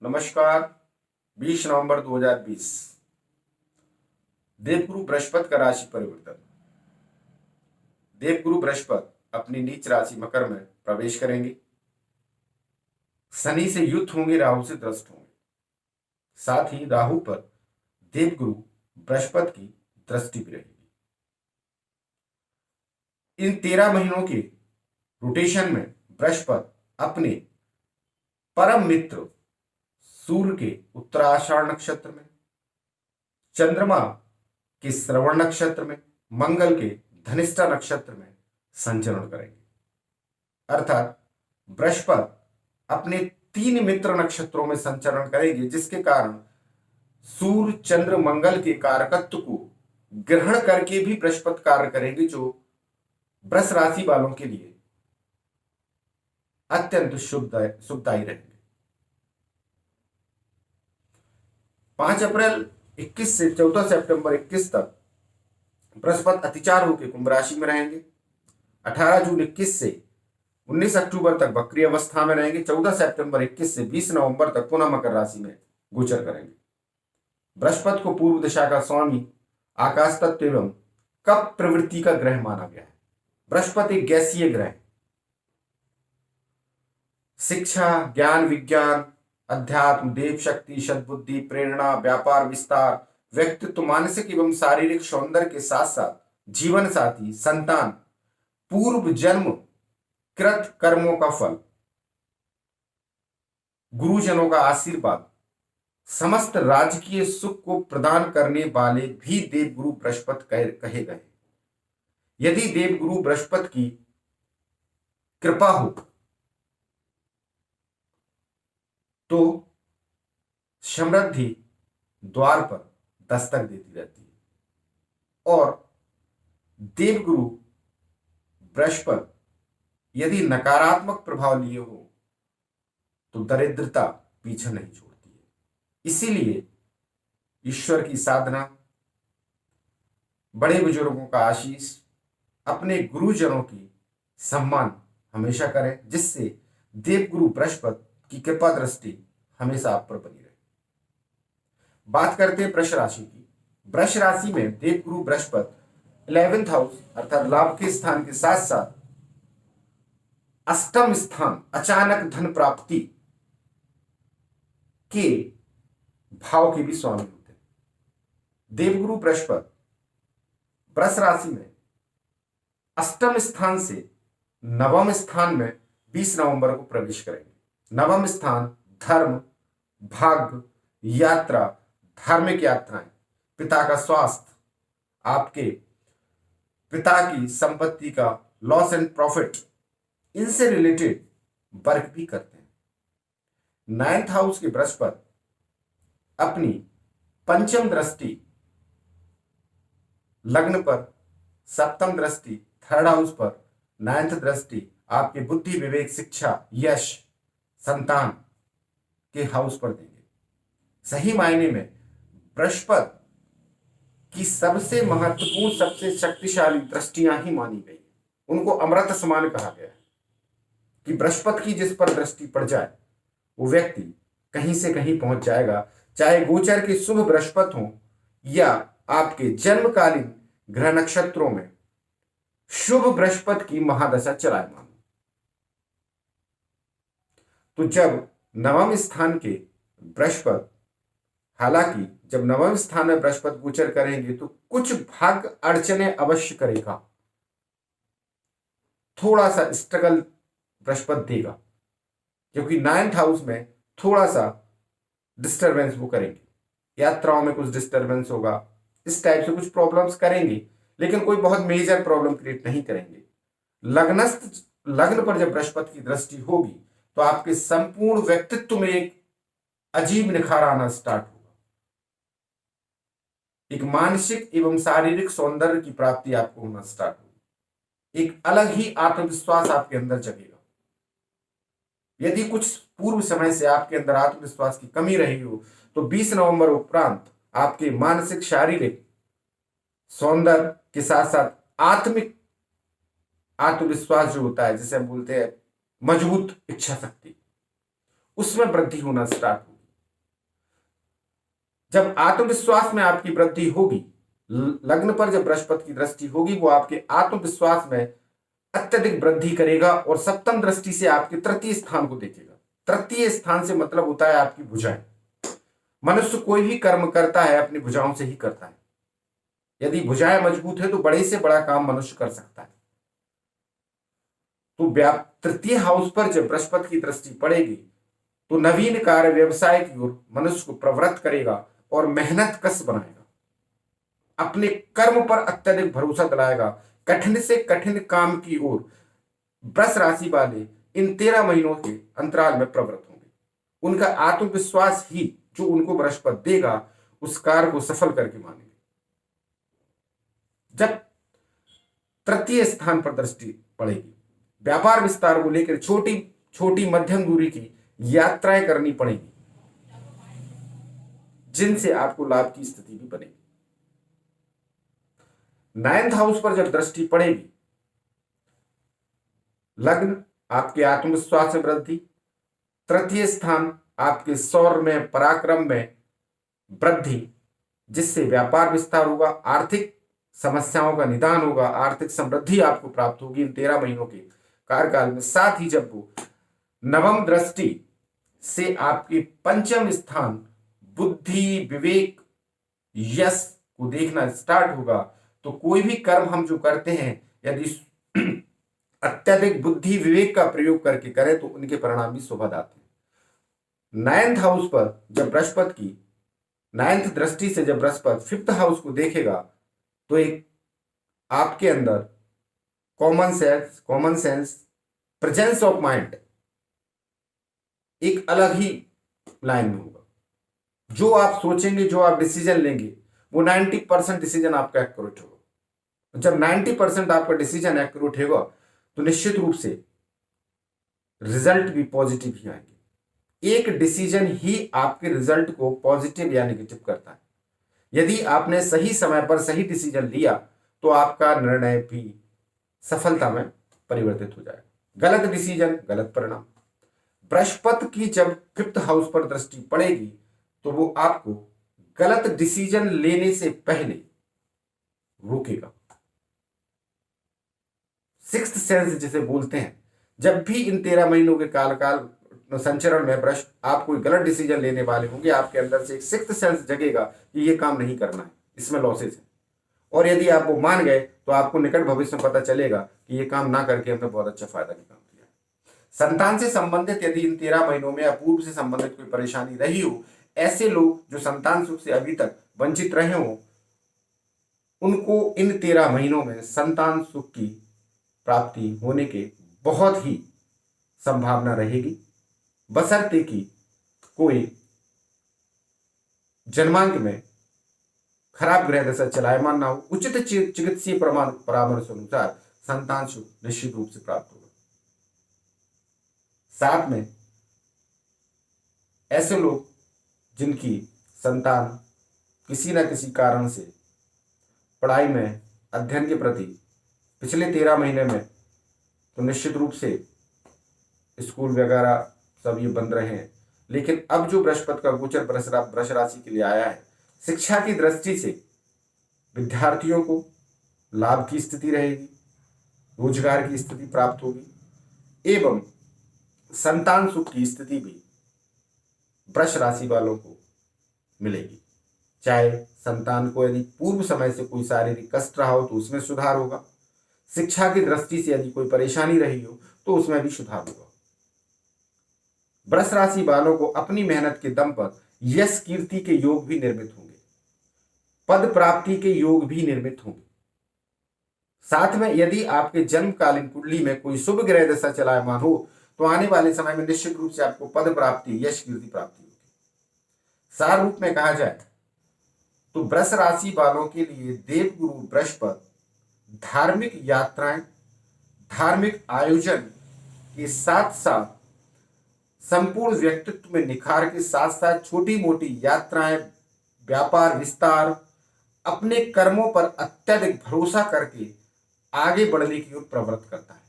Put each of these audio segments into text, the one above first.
नमस्कार। 20 नवंबर 2020 देवगुरु बृहस्पति का राशि परिवर्तन। देवगुरु बृहस्पति अपनी नीच राशि मकर में प्रवेश करेंगे। शनि से युक्त होंगे, राहु से त्रस्त होंगे। साथ ही राहु पर देवगुरु बृहस्पति की दृष्टि भी रहेगी। इन 13 महीनों के रोटेशन में बृहस्पति अपने परम मित्र सूर्य के उत्तराषाढ़ नक्षत्र में, चंद्रमा के श्रवण नक्षत्र में, मंगल के धनिष्ठा नक्षत्र में संचरण करेंगे। अर्थात बृहस्पति अपने 3 मित्र नक्षत्रों में संचरण करेंगे, जिसके कारण सूर्य चंद्र मंगल के कारकत्व को ग्रहण करके भी बृहस्पति कार्य करेंगे, जो वृष राशि वालों के लिए अत्यंत शुभदायी रहेंगे। 5 अप्रैल 21 से 14 सितंबर 21 तक बृहस्पति अतिचार होकर कुंभ राशि में रहेंगे। 18 जून 21 से 19 अक्टूबर तक वक्री अवस्था में रहेंगे। 14 सितंबर 21 से 20 नवंबर तक पुनः मकर राशि में गोचर करेंगे। बृहस्पति को पूर्व दिशा का स्वामी, आकाश तत्व एवं कप प्रवृत्ति का ग्रह माना गया है। बृहस्पति एक गैसीय ग्रह है। शिक्षा, ज्ञान, विज्ञान, अध्यात्म, देव शक्ति, सद्बुद्धि, प्रेरणा, व्यापार विस्तार, व्यक्तित्व, मानसिक एवं शारीरिक सौंदर्य के साथ साथ जीवन साथी, संतान, पूर्व जन्म कृत कर्मों का फल, गुरुजनों का आशीर्वाद, समस्त राजकीय सुख को प्रदान करने वाले भी देवगुरु बृहस्पति कहे गए। यदि देवगुरु बृहस्पति की कृपा हो तो समृद्धि द्वार पर दस्तक देती रहती है। और देवगुरु बृहस्पति यदि नकारात्मक प्रभाव लिए हो तो दरिद्रता पीछे नहीं छोड़ती है। इसीलिए ईश्वर की साधना, बड़े बुजुर्गों का आशीष, अपने गुरुजनों की सम्मान हमेशा करें, जिससे देवगुरु बृहस्पति की कृपा दृष्टि हमेशा आप पर बनी रहे। बात करते हैं वृष राशि की। वृष राशि में देवगुरु बृहस्पति 11th हाउस अर्थात लाभ के स्थान के साथ साथ अष्टम स्थान, अचानक धन प्राप्ति के भाव के भी स्वामी होते हैं। देवगुरु बृहस्पति वृष राशि में अष्टम स्थान से नवम स्थान में 20 नवंबर को प्रवेश करेंगे। नवम स्थान धर्म, भाग्य, यात्रा, धार्मिक यात्राएं, पिता का स्वास्थ्य, आपके पिता की संपत्ति का लॉस एंड प्रॉफिट, इनसे रिलेटेड वर्क भी करते हैं। 9th हाउस के बृहस्पति अपनी पंचम दृष्टि लग्न पर, सप्तम दृष्टि 3rd हाउस पर, 9th दृष्टि आपके बुद्धि, विवेक, शिक्षा, यश, संतान के हाउस पर देंगे। सही मायने में बृहस्पति की सबसे महत्वपूर्ण, सबसे शक्तिशाली दृष्टियां ही मानी गई। उनको अमृत समान कहा गया है कि बृहस्पति की जिस पर दृष्टि पड़ जाए वो व्यक्ति कहीं से कहीं पहुंच जाएगा, चाहे गोचर के शुभ बृहस्पति हो या आपके जन्मकालीन ग्रह नक्षत्रों में शुभ बृहस्पति की महादशा चलायमान। तो जब नवम स्थान के बृहस्पति, हालांकि जब नवम स्थान में बृहस्पति गोचर करेंगे तो कुछ भाग्य अड़चने अवश्य करेगा, थोड़ा सा स्ट्रगल बृहस्पति देगा, क्योंकि 9th हाउस में थोड़ा सा डिस्टरबेंस वो करेंगे। यात्राओं में कुछ डिस्टरबेंस होगा, इस टाइप से कुछ प्रॉब्लम्स करेंगे, लेकिन कोई बहुत मेजर प्रॉब्लम क्रिएट नहीं करेंगे। लग्न पर जब बृहस्पति की दृष्टि होगी तो आपके संपूर्ण व्यक्तित्व में एक अजीब निखार आना स्टार्ट होगा। एक मानसिक एवं शारीरिक सौंदर्य की प्राप्ति आपको होना स्टार्ट होगी। एक अलग ही आत्मविश्वास आपके अंदर जगेगा। यदि कुछ पूर्व समय से आपके अंदर आत्मविश्वास की कमी रही हो तो 20 नवंबर उपरांत आपके मानसिक, शारीरिक सौंदर्य के साथ साथ आत्मिक आत्मविश्वास जो होता है, जिसे हम बोलते हैं मजबूत इच्छा शक्ति, उसमें वृद्धि होना स्टार्ट होगी। जब आत्मविश्वास में आपकी वृद्धि होगी, लग्न पर जब बृहस्पति की दृष्टि होगी, वो आपके आत्मविश्वास में अत्यधिक वृद्धि करेगा और सप्तम दृष्टि से आपके तृतीय स्थान को देखेगा। तृतीय स्थान से मतलब होता है आपकी भुजाएं। मनुष्य कोई भी कर्म करता है अपनी भुजाओं से ही करता है। यदि भुजाएं मजबूत है तो बड़े से बड़ा काम मनुष्य कर सकता है। तो तृतीय हाउस पर जब बृहस्पति की दृष्टि पड़ेगी तो नवीन कार्य व्यवसाय की ओर मनुष्य को प्रवृत्त करेगा और मेहनत कश बनाएगा, अपने कर्म पर अत्यधिक भरोसा दिलाएगा, कठिन से कठिन काम की ओर वृष राशि वाले इन 13 महीनों के अंतराल में प्रवृत्त होंगे। उनका आत्मविश्वास ही जो उनको बृहस्पति देगा उस कार्य को सफल करके मानेंगे। जब तृतीय स्थान पर दृष्टि पड़ेगी, व्यापार विस्तार को लेकर छोटी छोटी मध्यम दूरी की यात्राएं करनी पड़ेगी, जिनसे आपको लाभ की स्थिति भी बनेगी। 9th हाउस पर जब दृष्टि पड़ेगी, लग्न आपके आत्मविश्वास में वृद्धि, तृतीय स्थान आपके शौर्य में पराक्रम में वृद्धि, जिससे व्यापार विस्तार होगा, आर्थिक समस्याओं का निदान होगा, आर्थिक समृद्धि आपको प्राप्त होगी इन 13 महीनों के कार्यकाल में। साथ ही जब वो नवम दृष्टि से आपके पंचम स्थान बुद्धि विवेक यश को देखना स्टार्ट होगा, तो कोई भी कर्म हम जो करते हैं यदि अत्यधिक बुद्धि विवेक का प्रयोग करके करें तो उनके परिणाम भी शुभद आते हैं। 9th हाउस पर जब बृहस्पति की 9th दृष्टि से जब बृहस्पति 5th हाउस को देखेगा तो एक आपके अंदर common sense presence of mind एक अलग ही लाइन में होगा। जो आप सोचेंगे, जो आप डिसीजन लेंगे, वो 90% डिसीजन आपका एक्यूरेट होगा। जब 90% आपका डिसीजन एक्यूरेट होगा तो निश्चित रूप से रिजल्ट भी पॉजिटिव ही आएंगे। एक डिसीजन ही आपके रिजल्ट को पॉजिटिव या नेगेटिव करता है। यदि आपने सही समय पर सही डिसीजन लिया तो आपका निर्णय भी सफलता में परिवर्तित हो जाएगा। गलत डिसीजन गलत परिणाम। बृहस्पति की जब 5th हाउस पर दृष्टि पड़ेगी तो वो आपको गलत डिसीजन लेने से पहले रोकेगा। 6th सेंस जिसे बोलते हैं, जब भी इन 13 महीनों के काल संचरण में बृहस्पति आप कोई गलत डिसीजन लेने वाले होंगे, आपके अंदर से एक 6th सेंस जगेगा कि ये काम नहीं करना है, इसमें लॉसेज है। और यदि आप वो मान गए तो आपको निकट भविष्य में पता चलेगा कि ये काम ना करके हमने बहुत अच्छा फायदा निकाल दिया। संतान से संबंधित यदि इन 13 महीनों में अपूर्व से संबंधित कोई परेशानी रही हो, ऐसे लोग जो संतान सुख से अभी तक वंचित रहे हो, उनको इन 13 महीनों में संतान सुख की प्राप्ति होने के बहुत ही संभावना रहेगी, बशर्ते कि कोई जन्मांक में खराब ग्रह दशा चलायमान ना हो। उचित चिकित्सीय परामर्श अनुसार संतान सुख निश्चित रूप से प्राप्त होगा। साथ में ऐसे लोग जिनकी संतान किसी न किसी कारण से पढ़ाई में अध्ययन के प्रति पिछले 13 महीने में तो निश्चित रूप से स्कूल वगैरह सब ये बंद रहे हैं, लेकिन अब जो बृहस्पति का गोचर वृष राशि के लिए आया है, शिक्षा की दृष्टि से विद्यार्थियों को लाभ की स्थिति रहेगी, रोजगार की स्थिति प्राप्त होगी एवं संतान सुख की स्थिति भी वृष राशि वालों को मिलेगी। चाहे संतान को यदि पूर्व समय से कोई शारीरिक कष्ट रहा हो तो उसमें सुधार होगा, शिक्षा की दृष्टि से यदि कोई परेशानी रही हो तो उसमें भी सुधार होगा। वृष राशि वालों को अपनी मेहनत के दम पर यश कीर्ति के योग भी निर्मित होंगे, पद प्राप्ति के योग भी निर्मित होंगे। साथ में यदि आपके जन्मकालीन कुंडली में कोई शुभ ग्रह दशा चलायमान हो तो आने वाले समय में निश्चित रूप से आपको पद प्राप्ति यश कीर्ति प्राप्ति होगी। सार रूप में कहा जाए तो वृष राशि वालों के लिए देवगुरु बृहस्पति धार्मिक यात्राएं, धार्मिक आयोजन के साथ साथ संपूर्ण व्यक्तित्व में निखार के साथ साथ छोटी मोटी यात्राएं, व्यापार विस्तार, अपने कर्मों पर अत्यधिक भरोसा करके आगे बढ़ने की ओर प्रवृत्त करता है।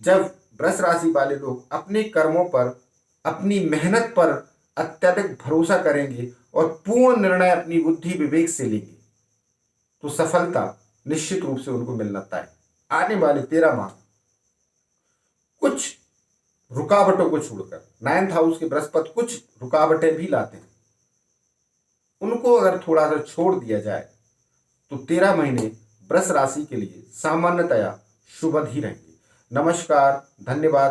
जब वृष राशि वाले लोग अपने कर्मों पर, अपनी मेहनत पर अत्यधिक भरोसा करेंगे और पूर्ण निर्णय अपनी बुद्धि विवेक से लेंगे तो सफलता निश्चित रूप से उनको मिलना तय। आने वाले 13 माह कुछ रुकावटों को छोड़कर 9th हाउस के बृहस्पति कुछ रुकावटें भी लाते हैं, उनको अगर थोड़ा सा छोड़ दिया जाए तो 13 महीने वृष राशि के लिए सामान्यतया शुभ ही रहेंगे। नमस्कार, धन्यवाद।